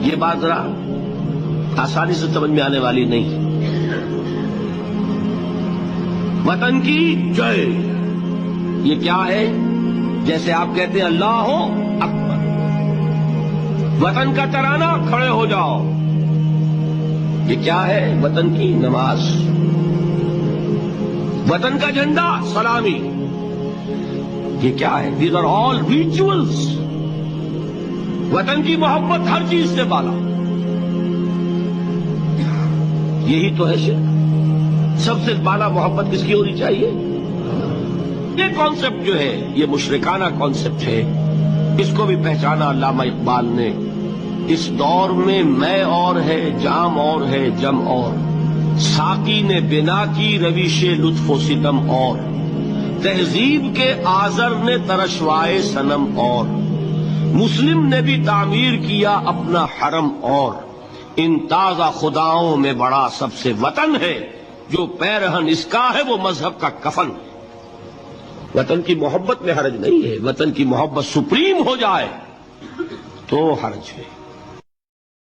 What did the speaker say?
یہ بات ذرا آسانی سے سمجھ میں آنے والی نہیں. وطن کی جے یہ کیا ہے؟ جیسے آپ کہتے ہیں اللہ اکبر، وطن کا ترانہ کھڑے ہو جاؤ، یہ کیا ہے؟ وطن کی نماز، وطن کا جھنڈا سلامی، یہ کیا ہے؟ These are all rituals. وطن کی محبت ہر چیز سے بالا، یہی تو ہے شرک. سب سے بالا محبت کس کی ہونی چاہیے؟ یہ کانسیپٹ جو ہے یہ مشرکانہ کانسیپٹ ہے. اس کو بھی پہچانا علامہ اقبال نے. اس دور میں میں اور ہے، جام اور ہے، جم اور، ساقی نے بنا کی روش لطف و ستم اور، تہذیب کے آزر نے ترشوائے صنم اور، مسلم نے بھی تعمیر کیا اپنا حرم اور، ان تازہ خداؤں میں بڑا سب سے وطن ہے، جو پیرہن اس کا ہے وہ مذہب کا کفن. وطن کی محبت میں حرج نہیں ہے، وطن کی محبت سپریم ہو جائے تو حرج ہے.